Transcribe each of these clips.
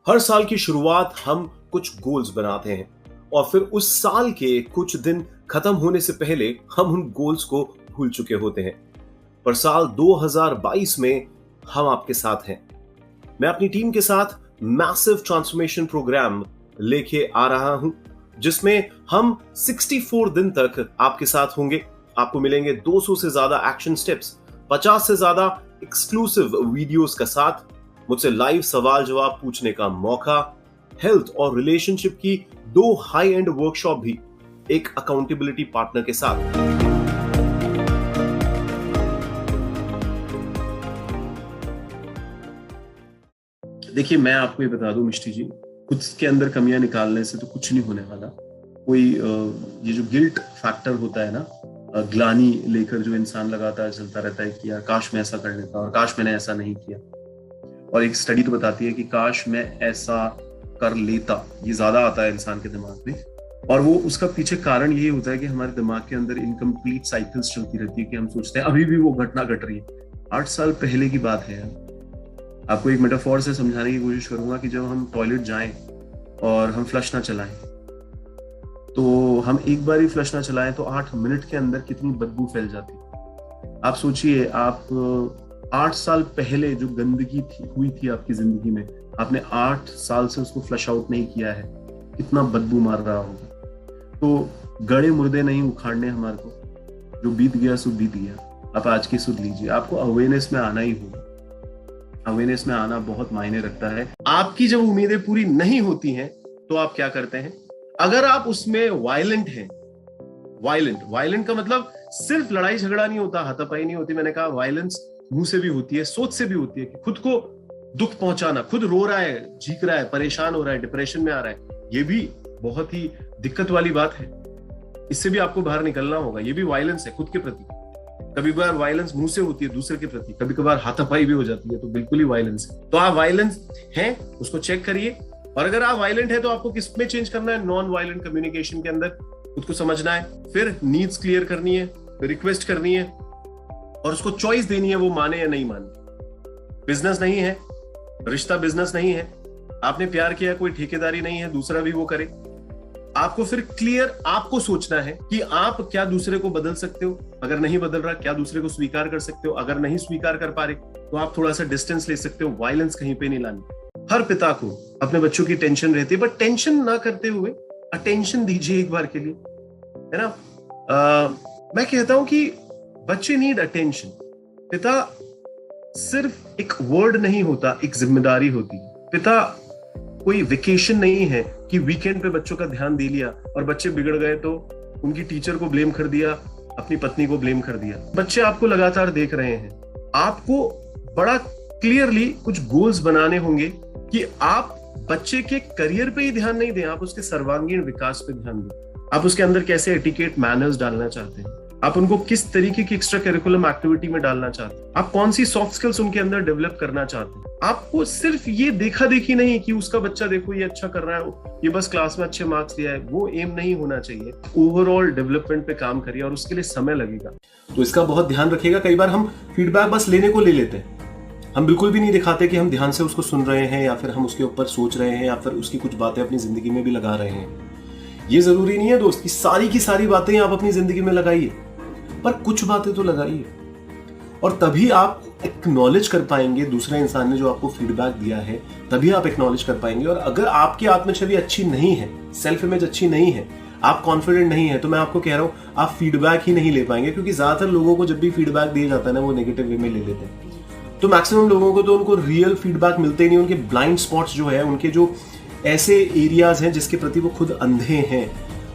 हर साल की शुरुआत हम कुछ गोल्स बनाते हैं और फिर उस साल के कुछ दिन खत्म होने से पहले हम उन गोल्स को भूल चुके होते हैं। पर साल 2022 में हम आपके साथ हैं। मैं अपनी टीम के साथ मैसिव ट्रांसफॉर्मेशन प्रोग्राम लेके आ रहा हूं, जिसमें हम 64 दिन तक आपके साथ होंगे। आपको मिलेंगे 200 से ज्यादा एक्शन स्टेप्स, 50 से ज्यादा एक्सक्लूसिव वीडियोस का साथ, मुझसे लाइव सवाल जवाब पूछने का मौका, हेल्थ और रिलेशनशिप की 2 हाई एंड वर्कशॉप भी एक अकाउंटेबिलिटी पार्टनर के साथ। देखिए, मैं आपको ये बता दूं मिष्टी जी, खुद के अंदर कमियां निकालने से तो कुछ नहीं होने वाला। कोई ये जो गिल्ट फैक्टर होता है ना, ग्लानी लेकर जो इंसान लगातार चलता रहता है कि यार काश मैं ऐसा कर लेता और काश मैंने ऐसा नहीं किया। और एक स्टडी तो बताती है कि काश मैं ऐसा कर लेता, ये ज्यादा आता है इंसान के दिमाग में। और वो उसका पीछे कारण यही होता है कि हमारे दिमाग के अंदर इनकम्प्लीट साइकिल्स चलती रहती है कि हम सोचते हैं अभी भी वो घटना घट रही है। 8 साल पहले की बात है। आपको एक मेटाफोर से समझाने की कोशिश करूंगा कि जब हम टॉयलेट जाएं और हम फ्लश ना चलाएं, तो हम एक बार ही फ्लश ना चलाएं तो 8 मिनट के अंदर कितनी बदबू फैल जाती है। आप सोचिए, आप 8 साल पहले जो गंदगी हुई थी आपकी जिंदगी में, आपने 8 साल से उसको फ्लश आउट नहीं किया है, कितना बदबू मार रहा होगा। तो गड़े मुर्दे नहीं उखाड़ने हमारे को, जो बीत गया सो बीत गया। आप आज की सुध लीजिए। आपको अवेयरनेस में आना ही होगा। अवेयरनेस में आना बहुत मायने रखता है। आपकी जब उम्मीदें पूरी नहीं होती हैं तो आप क्या करते हैं? अगर आप उसमें वायलेंट हैं, वायलेंट का मतलब सिर्फ लड़ाई झगड़ा नहीं होता, हाथापाई नहीं होती। मैंने कहा वायलेंस मुंह से भी होती है, सोच से भी होती है कि खुद को दुख पहुंचाना, खुद रो रहा है, चीख रहा है, परेशान हो रहा है, डिप्रेशन में आ रहा है, ये भी बहुत ही दिक्कत वाली बात है। इससे भी आपको बाहर निकलना होगा। ये भी वायलेंस है खुद के प्रति। कभी कभार वायलेंस मुंह से होती है दूसरे के प्रति, कभी कभार हाथापाई भी हो जाती है, तो बिल्कुल ही वायलेंस है। तो आप वायलेंस हैं, उसको चेक करिए। और अगर आप वायलेंट है तो आपको किस में चेंज करना है? नॉन वायलेंट कम्युनिकेशन के अंदर खुद को समझना है, फिर नीड्स क्लियर करनी है, रिक्वेस्ट करनी है और उसको चॉइस देनी है, वो माने या नहीं माने। बिजनेस नहीं है, रिश्ता बिजनेस नहीं है। आपने प्यार किया, कोई ठेकेदारी नहीं है दूसरा भी वो करे। आपको फिर क्लियर आपको सोचना है कि आप क्या दूसरे को बदल सकते हो। अगर नहीं बदल रहा, क्या दूसरे को स्वीकार कर सकते हो। अगर नहीं स्वीकार कर पा रहे तो आप थोड़ा सा डिस्टेंस ले सकते हो। वायलेंस कहीं पे नहीं लानी। हर पिता को अपने बच्चों की टेंशन रहती है, बट टेंशन ना करते हुए अटेंशन दीजिए एक बार के लिए, है ना। मैं कहता हूं कि बच्चे नीड अटेंशन। पिता सिर्फ एक वर्ड नहीं होता, एक जिम्मेदारी होती है। पिता कोई वेकेशन नहीं है कि वीकेंड पे बच्चों का ध्यान दे लिया और बच्चे बिगड़ गए तो उनकी टीचर को ब्लेम कर दिया, अपनी पत्नी को ब्लेम कर दिया। बच्चे आपको लगातार देख रहे हैं। आपको बड़ा क्लियरली कुछ गोल्स बनाने होंगे कि आप बच्चे के करियर पे ही ध्यान नहीं दें, आप उसके सर्वांगीण विकास पे ध्यान दें। आप उसके अंदर कैसे एटिकेट मैनर्स डालना चाहते हैं, आप उनको किस तरीके की एक्स्ट्रा करिकुलम एक्टिविटी में डालना चाहते हैं, आप कौन सी सॉफ्ट स्किल्स उनके अंदर डेवलप करना चाहते हैं। आपको सिर्फ ये देखा देखी नहीं कि उसका बच्चा देखो ये अच्छा कर रहा है, ये बस क्लास में अच्छे मार्क्स लिया है, वो एम नहीं होना चाहिए। ओवरऑल डेवलपमेंट पे काम करिए और उसके लिए समय लगेगा, तो इसका बहुत ध्यान रखिएगा। कई बार हम फीडबैक बस लेने को ले लेते हैं, हम बिल्कुल भी नहीं दिखाते कि हम ध्यान से उसको सुन रहे हैं या फिर हम उसके ऊपर सोच रहे हैं या फिर उसकी कुछ बातें अपनी जिंदगी में भी लगा रहे हैं। ये जरूरी नहीं है दोस्त कि सारी बातें आप अपनी जिंदगी में लगाइए, पर कुछ बातें तो लगाइए। और तभी आप एक्नॉलेज कर पाएंगे दूसरे इंसान ने जो आपको फीडबैक दिया है, तभी आप एक्नॉलेज कर पाएंगे। और अगर आपकी आत्मछवि अच्छी नहीं है, सेल्फ इमेज अच्छी नहीं है, आप कॉन्फिडेंट नहीं है, तो मैं आपको कह रहा हूं आप फीडबैक ही नहीं ले पाएंगे। क्योंकि ज्यादातर लोगों को जब भी फीडबैक दिया जाता है ना, वो नेगेटिव वे में ले लेते हैं। तो मैक्सिमम लोगों को तो उनको रियल फीडबैक मिलते ही नहीं। उनके ब्लाइंड स्पॉट्स जो है, उनके जो ऐसे एरियाज हैं जिसके प्रति वो खुद अंधे हैं,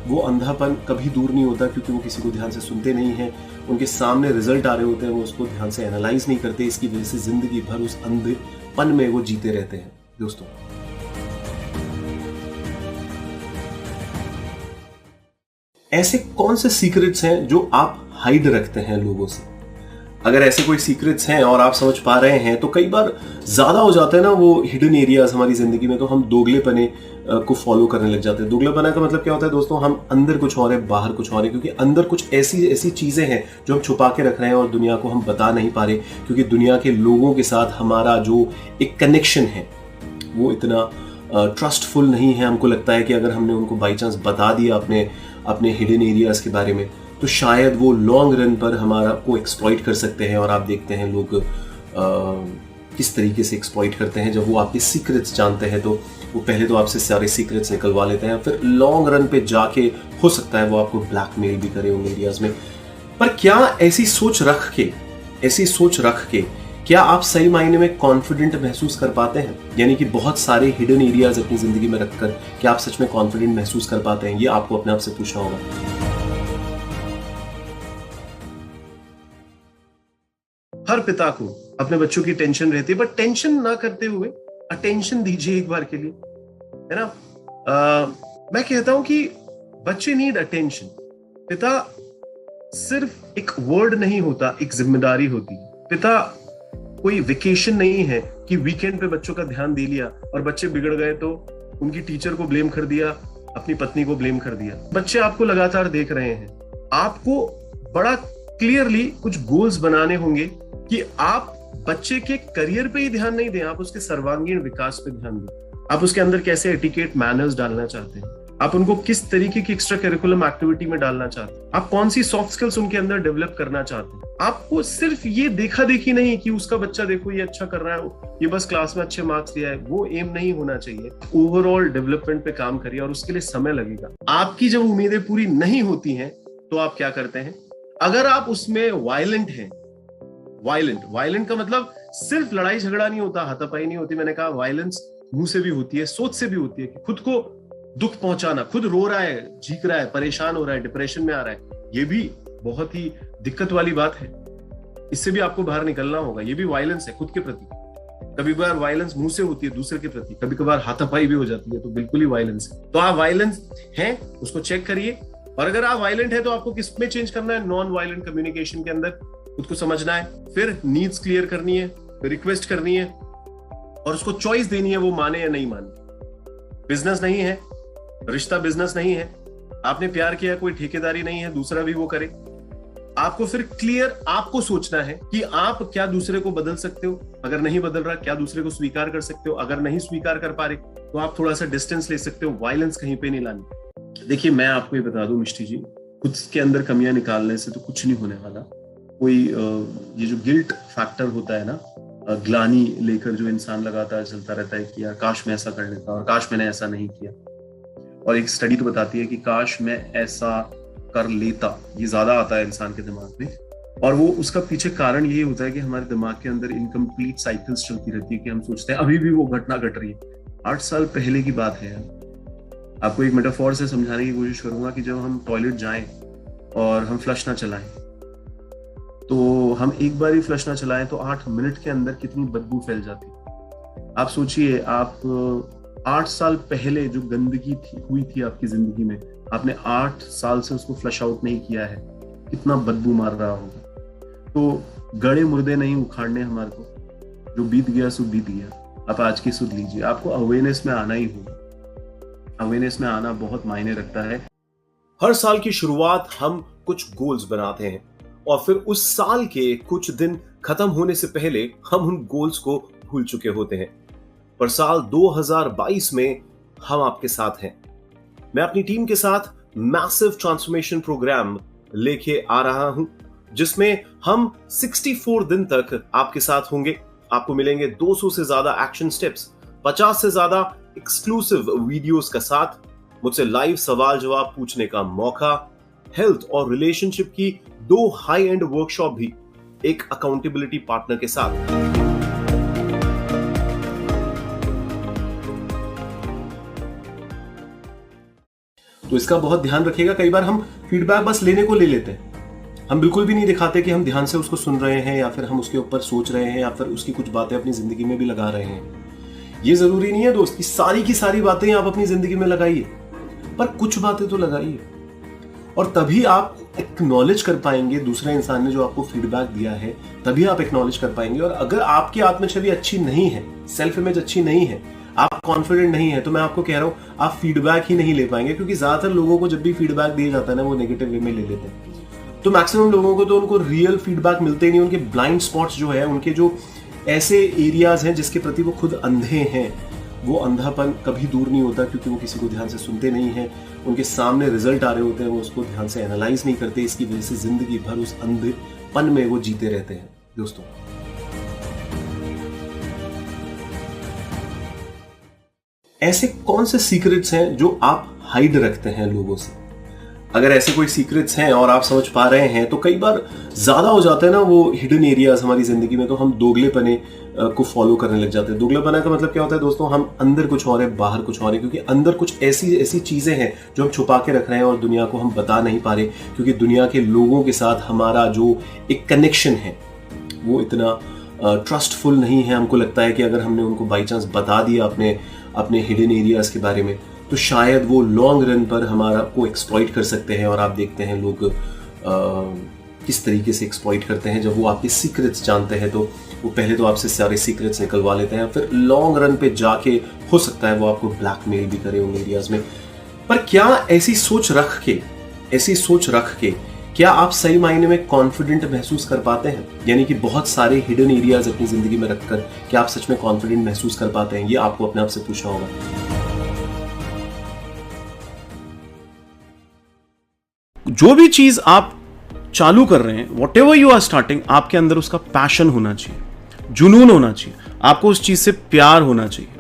वो अंधापन कभी दूर नहीं होता, क्योंकि वो किसी को ध्यान से सुनते नहीं हैं। उनके सामने रिजल्ट आ रहे होते हैं, वो उसको ध्यान से एनालाइज नहीं करते। इसकी वजह से जिंदगी भर उस अंधेपन में वो जीते रहते हैं। दोस्तों, ऐसे कौन से सीक्रेट्स हैं जो आप हाइड रखते हैं लोगों से? अगर ऐसे कोई सीक्रेट्स हैं और आप समझ पा रहे हैं, तो कई बार ज्यादा हो जाता है ना वो हिडन एरियाज हमारी जिंदगी में, तो हम दोगलेपने को फॉलो करने लग जाते हैं। दोगलेपना का मतलब क्या होता है दोस्तों? हम अंदर कुछ और है, बाहर कुछ और है, क्योंकि अंदर कुछ ऐसी चीजें हैं जो हम छुपा के रख रहे हैं और दुनिया को हम बता नहीं पा रहे, क्योंकि दुनिया के लोगों के साथ हमारा जो एक कनेक्शन है वो इतना ट्रस्टफुल नहीं है, हमको लगता है कि अगर हमने उनको बाई चांस बता दिया अपने अपने हिडन एरियाज के बारे में तो शायद वो लॉन्ग रन पर हमारा को एक्सप्लॉइट कर सकते हैं। और आप देखते हैं लोग किस तरीके से एक्सप्लॉइट करते हैं। जब वो आपके सीक्रेट्स जानते हैं तो वो पहले तो आपसे सारे सीक्रेट्स निकलवा लेते हैं, फिर लॉन्ग रन पे जाके हो सकता है वो आपको ब्लैकमेल भी करे उन एरियाज में। पर क्या ऐसी सोच रख के क्या आप सही मायने में कॉन्फिडेंट महसूस कर पाते हैं? यानी कि बहुत सारे हिडन एरियाज अपनी जिंदगी में रखकर क्या आप सच में कॉन्फिडेंट महसूस कर पाते हैं? ये आपको अपने आप से पूछना होगा। हर पिता को अपने बच्चों की टेंशन रहती है, बट टेंशन ना करते हुए अटेंशन दीजिए एक बार के लिए, है ना। मैं कहता हूं कि बच्चे नीड अटेंशन। पिता सिर्फ एक वर्ड नहीं होता, एक जिम्मेदारी होती है। पिता कोई वेकेशन नहीं है कि वीकेंड पे बच्चों का ध्यान दे लिया और बच्चे बिगड़ गए तो उनकी टीचर को ब्लेम कर दिया, अपनी पत्नी को ब्लेम कर दिया। बच्चे आपको लगातार देख रहे हैं। आपको बड़ा क्लियरली कुछ गोल्स बनाने होंगे कि आप बच्चे के करियर पे ही ध्यान नहीं दें, आप उसके सर्वांगीण विकास पे ध्यान दें। आप उसके अंदर कैसे एटिकेट मैनर्स डालना चाहते हैं, आप उनको किस तरीके की एक्स्ट्रा करिकुलम एक्टिविटी में डालना चाहते हैं, आप कौन सी सॉफ्ट स्किल्स उनके अंदर डेवलप करना चाहते हैं। आपको सिर्फ ये देखा देखी नहीं कि उसका बच्चा देखो ये अच्छा कर रहा है, ये बस क्लास में अच्छे मार्क्स लिया है, वो एम नहीं होना चाहिए। ओवरऑल डेवलपमेंट पे काम करिए और उसके लिए समय लगेगा। आपकी जब उम्मीदें पूरी नहीं होती हैं तो आप क्या करते हैं? अगर आप उसमें वायलेंट हैं, वायलेंट का मतलब सिर्फ लड़ाई झगड़ा नहीं होता, हाथापाई नहीं होती। मैंने कहा वायलेंस मुंह से भी होती है, सोच से भी होती है कि खुद को दुख पहुंचाना, खुद रो रहा है, चीख रहा है, परेशान हो रहा है, डिप्रेशन में आ रहा है, ये भी बहुत ही दिक्कत वाली बात है। इससे भी आपको बाहर निकलना होगा। ये भी वायलेंस है खुद के प्रति। कभी कभार वायलेंस मुंह से होती है दूसरे के प्रति, कभी कभार हाथापाई भी हो जाती है, तो बिल्कुल ही वायलेंस है। तो आप वायलेंस हैं उसको चेक करिए, और अगर आप वायलेंट है तो आपको किस में चेंज करना है? नॉन वायलेंट कम्युनिकेशन के अंदर खुद को समझना है, फिर नीड्स क्लियर करनी है, फिर रिक्वेस्ट करनी है और उसको चॉइस देनी है, वो माने या नहीं माने। बिजनेस नहीं है, रिश्ता बिजनेस नहीं है, आपने प्यार किया, कोई ठेकेदारी नहीं है दूसरा भी वो करे। आपको फिर क्लियर आपको सोचना है कि आप क्या दूसरे को बदल सकते हो, अगर नहीं बदल रहा क्या दूसरे को स्वीकार कर सकते हो, अगर नहीं स्वीकार कर पा रहे तो आप थोड़ा सा डिस्टेंस ले सकते हो। वायलेंस कहीं पे नहीं लानी। देखिए मैं आपको ये बता दूं मिष्टी जी, खुद के अंदर कमियां निकालने से तो कुछ नहीं होने वाला। कोई ये जो गिल्ट फैक्टर होता है ना, ग्लानी लेकर जो इंसान लगातार चलता रहता है कि यार काश मैं ऐसा कर लेता और काश मैंने ऐसा नहीं किया, और एक स्टडी तो बताती है कि काश मैं ऐसा कर लेता, ये ज्यादा आता है इंसान के दिमाग में। और वो उसका पीछे कारण यही होता है कि हमारे दिमाग के अंदर इनकम्प्लीट साइकिल्स चलती रहती है कि हम सोचते हैं अभी भी वो घटना घट रही है। 8 साल पहले की बात है। आपको एक मेटाफोर से समझाने की कोशिश करूंगा कि जब हम टॉयलेट जाएं और हम फ्लश ना चलाएं, तो हम एक बार ही फ्लश ना चलाएं तो 8 मिनट के अंदर कितनी बदबू फैल जाती है। आप सोचिए, आप 8 साल पहले जो गंदगी हुई थी आपकी जिंदगी में, आपने 8 साल से उसको फ्लश आउट नहीं किया है, कितना बदबू मार रहा होगा। तो गड़े मुर्दे नहीं उखाड़ने हमारे को, जो बीत गया सो बीत गया। आप आज की सुध लीजिए। आपको अवेयरनेस में आना ही होगा। अवेयरनेस में आना बहुत मायने रखता है। हर साल की शुरुआत हम कुछ गोल्स बनाते हैं और फिर उस साल के कुछ दिन खत्म होने से पहले हम उन गोल्स को भूल चुके होते हैं। पर साल 2022 में हम आपके साथ हैं। मैं अपनी टीम के साथ मैसिव ट्रांसफॉर्मेशन प्रोग्राम लेके आ रहा हूं, जिसमें हम 64 दिन तक आपके साथ होंगे। आपको मिलेंगे 200 से ज्यादा एक्शन स्टेप्स, 50 से ज्यादा एक्सक्लूसिव वीडियोस का साथ, मुझसे लाइव सवाल जवाब पूछने का मौका, हेल्थ और रिलेशनशिप की 2 हाई एंड वर्कशॉप भी, एक अकाउंटेबिलिटी पार्टनर के साथ। तो इसका बहुत ध्यान रखिएगा। कई बार हम फीडबैक बस लेने को ले लेते हैं, हम बिल्कुल भी नहीं दिखाते कि हम ध्यान से उसको सुन रहे हैं या फिर हम उसके ऊपर सोच रहे हैं या फिर उसकी कुछ बातें अपनी जिंदगी में भी लगा रहे हैं। ये जरूरी नहीं है दोस्त कि सारी की सारी बातें आप अपनी जिंदगी में लगाइए, पर कुछ बातें तो लगाइए, और तभी आप एक्नॉलेज कर पाएंगे दूसरे इंसान ने जो आपको फीडबैक दिया है, तभी आप एक्नॉलेज कर पाएंगे। और अगर आपकी आत्मछवि अच्छी नहीं है, सेल्फ इमेज अच्छी नहीं है, आप कॉन्फिडेंट नहीं है, तो मैं आपको कह रहा हूं आप फीडबैक ही नहीं ले पाएंगे, क्योंकि ज्यादातर लोगों को जब भी फीडबैक दिया जाता है ना, वो नेगेटिव वे में ले लेते हैं। तो मैक्सिमम लोगों को तो उनको रियल फीडबैक मिलते ही नहीं। उनके ब्लाइंड स्पॉट्स जो है, उनके जो ऐसे एरियाज हैं जिसके प्रति वो खुद अंधे हैं, वो अंधापन कभी दूर नहीं होता, क्योंकि वो किसी को ध्यान से सुनते नहीं हैं। उनके सामने रिजल्ट आ रहे होते हैं, वो उसको ध्यान से एनालाइज नहीं करते। इसकी वजह से जिंदगी भर उस अंधेपन में वो जीते रहते हैं। दोस्तों, ऐसे कौन से सीक्रेट्स हैं जो आप हाइड रखते हैं लोगों से? अगर ऐसे कोई सीक्रेट्स हैं और आप समझ पा रहे हैं, तो कई बार ज्यादा हो जाता है ना वो हिडन एरियाज हमारी जिंदगी में, तो हम दोगलेपने को फॉलो करने लग जाते हैं। दोगलेपना का मतलब क्या होता है दोस्तों? हम अंदर कुछ और है, बाहर कुछ और है, क्योंकि अंदर कुछ ऐसी ऐसी चीजें हैं जो हम छुपा के रख रहे हैं और दुनिया को हम बता नहीं पा रहे, क्योंकि दुनिया के लोगों के साथ हमारा जो एक कनेक्शन है वो इतना ट्रस्टफुल नहीं है। हमको लगता है कि अगर हमने उनको बाई चांस बता दिया अपने हिडन एरियाज के बारे में, तो शायद वो लॉन्ग रन पर हमारा को एक्सप्लॉइट कर सकते हैं। और आप देखते हैं लोग किस तरीके से एक्सप्लॉइट करते हैं। जब वो आपके सीक्रेट्स जानते हैं तो वो पहले तो आपसे सारे सीक्रेट्स निकलवा लेते हैं, फिर लॉन्ग रन पे जाके हो सकता है वो आपको ब्लैकमेल भी करे उन एरियाज में। पर क्या ऐसी सोच रख के क्या आप सही मायने में कॉन्फिडेंट महसूस कर पाते हैं? यानी कि बहुत सारे हिडन एरियाज अपनी जिंदगी में रखकर क्या आप सच में कॉन्फिडेंट महसूस कर पाते हैं? ये आपको अपने आप से पूछना होगा। जो भी चीज आप चालू कर रहे हैं, whatever you are starting, आपके अंदर उसका पैशन होना चाहिए, जुनून होना चाहिए, आपको उस चीज से प्यार होना चाहिए।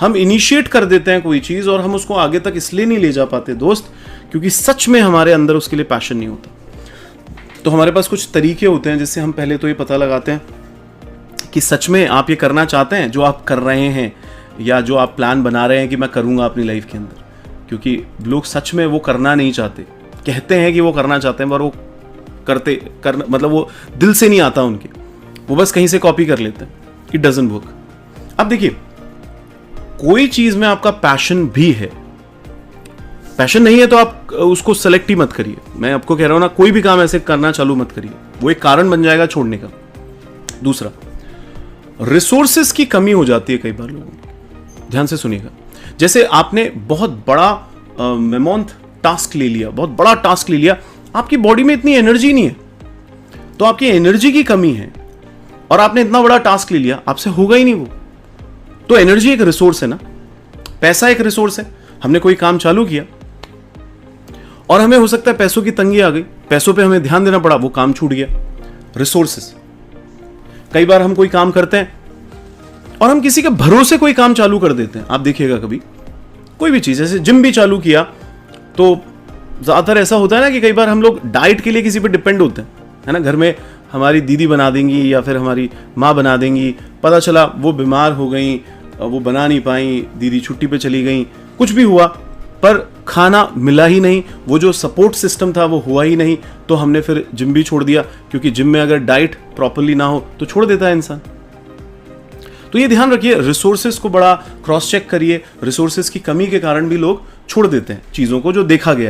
हम इनिशिएट कर देते हैं कोई चीज और हम उसको आगे तक इसलिए नहीं ले जा पाते दोस्त, क्योंकि सच में हमारे अंदर उसके लिए पैशन नहीं होता। तो हमारे पास कुछ तरीके होते हैं जिससे हम पहले तो ये पता लगाते हैं कि सच में आप ये करना चाहते हैं जो आप कर रहे हैं, या जो आप प्लान बना रहे हैं कि मैं करूंगा अपनी लाइफ के अंदर। क्योंकि लोग सच में वो करना नहीं चाहते, कहते हैं कि वो करना चाहते हैं, पर वो मतलब वो दिल से नहीं आता उनके, वो बस कहीं से कॉपी कर लेते हैं। It doesn't work. अब देखिए, कोई चीज में आपका पैशन भी है, पैशन नहीं है तो आप उसको सेलेक्ट ही मत करिए। मैं आपको कह रहा हूं ना, कोई भी काम ऐसे करना चालू मत करिए, वो एक कारण बन जाएगा छोड़ने का। दूसरा, रिसोर्सेस की कमी हो जाती है कई बार लोगों को। ध्यान से सुनिएगा, जैसे आपने बहुत बड़ा मेमोंथ टास्क ले लिया, बहुत बड़ा टास्क ले लिया, आपकी बॉडी में इतनी एनर्जी नहीं है, तो आपकी एनर्जी की कमी है, और आपने इतना बड़ा टास्क ले लिया, आपसे होगा ही नहीं वो। तो एनर्जी एक रिसोर्स है ना, पैसा एक रिसोर्स है। हमने कोई काम चालू किया और हमें हो सकता है पैसों की तंगी आ गई, पैसों पे हमें ध्यान देना पड़ा, वो काम छूट गया। रिसोर्सेस। कई बार हम कोई काम करते हैं और हम किसी के भरोसे कोई काम चालू कर देते हैं। आप देखिएगा कभी कोई भी चीज, जैसे जिम भी चालू किया, तो ज्यादातर ऐसा होता है ना कि कई बार हम लोग डाइट के लिए किसी पे डिपेंड होते हैं, है ना। घर में हमारी दीदी बना देंगी या फिर हमारी माँ बना देंगी, पता चला वो बीमार हो गई, वो बना नहीं पाई, दीदी छुट्टी पे चली गई, कुछ भी हुआ, पर खाना मिला ही नहीं, वो जो सपोर्ट सिस्टम था वो हुआ ही नहीं, तो हमने फिर जिम भी छोड़ दिया। क्योंकि जिम में अगर डाइट प्रॉपरली ना हो तो छोड़ देता है इंसान। तो ये ध्यान रखिए, रिसोर्सेस को बड़ा क्रॉस चेक करिए। रिसोर्सेस की कमी के कारण भी लोग छोड़ देते हैं चीजों को, जो देखा गया है।